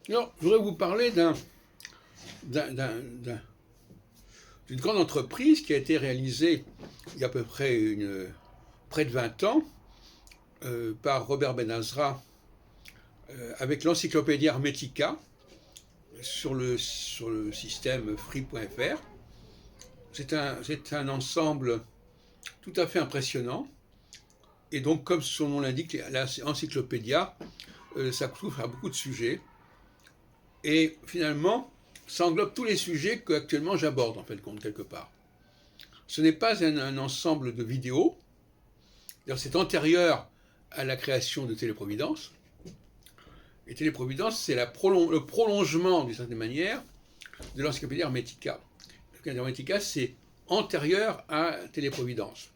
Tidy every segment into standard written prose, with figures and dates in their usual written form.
Alors, je voudrais vous parler d'une grande entreprise qui a été réalisée il y a à peu près près de 20 ans par Robert Benazra avec l'encyclopédie Hermetica sur le système free.fr. C'est un ensemble tout à fait impressionnant. Et donc, comme son nom l'indique, l'encyclopédia, ça couvre à beaucoup de sujets. Et finalement, ça englobe tous les sujets qu'actuellement j'aborde, en fait, compte quelque part. Ce n'est pas un ensemble de vidéos, c'est antérieur à la création de Téléprovidence. Et Téléprovidence, c'est le prolongement, d'une certaine manière, de l'encyclopédie Hermetica. L'encyclopédie Hermetica, c'est antérieur à Téléprovidence.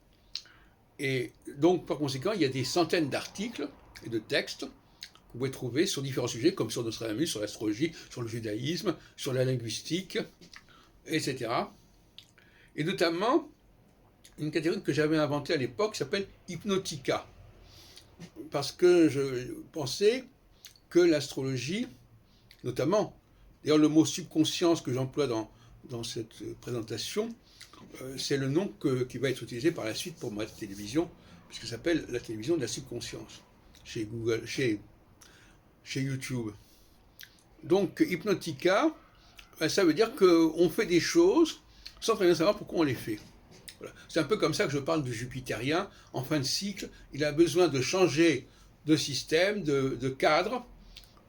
Et donc, par conséquent, il y a des centaines d'articles et de textes que vous pouvez trouver sur différents sujets, comme sur Nostradamus, sur l'astrologie, sur le judaïsme, sur la linguistique, etc. Et notamment, une catégorie que j'avais inventée à l'époque qui s'appelle Hypnotica. Parce que je pensais que l'astrologie, notamment, d'ailleurs le mot subconscience que j'emploie dans cette présentation, c'est le nom qui va être utilisé par la suite pour ma télévision, puisque ça s'appelle la télévision de la subconscience, chez Google, chez YouTube. Donc, Hypnotica, ça veut dire qu'on fait des choses sans très bien savoir pourquoi on les fait. Voilà. C'est un peu comme ça que je parle du jupitérien. En fin de cycle, il a besoin de changer de système, de cadre,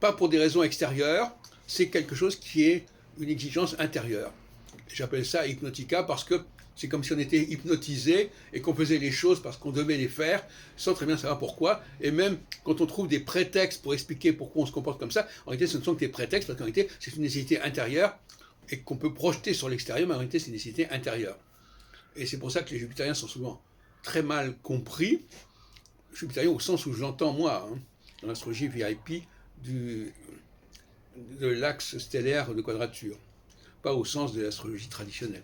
pas pour des raisons extérieures, c'est quelque chose qui est une exigence intérieure. J'appelle ça Hypnotica parce que c'est comme si on était hypnotisé et qu'on faisait les choses parce qu'on devait les faire sans très bien savoir pourquoi. Et même quand on trouve des prétextes pour expliquer pourquoi on se comporte comme ça, en réalité ce ne sont que des prétextes parce qu'en réalité c'est une nécessité intérieure et qu'on peut projeter sur l'extérieur, mais en réalité c'est une nécessité intérieure. Et c'est pour ça que les jupitériens sont souvent très mal compris. Jupitérien au sens où je l'entends moi, dans l'astrologie VIP de l'axe stellaire de quadrature, pas au sens de l'astrologie traditionnelle.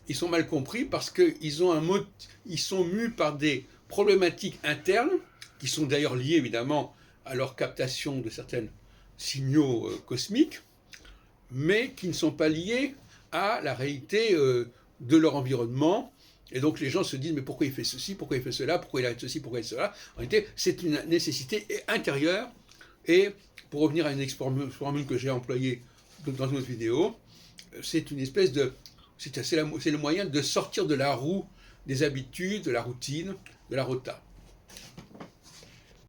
Ils sont mal compris parce qu'ils sont mus par des problématiques internes, qui sont d'ailleurs liées évidemment à leur captation de certains signaux cosmiques, mais qui ne sont pas liées à la réalité de leur environnement. Et donc les gens se disent, mais pourquoi il fait ceci, pourquoi il fait cela, pourquoi il arrête ceci, pourquoi il fait cela. En réalité, c'est une nécessité intérieure. Et pour revenir à une formule que j'ai employée dans une autre vidéo, c'est une espèce de... C'est le moyen de sortir de la roue des habitudes, de la routine, de la rota.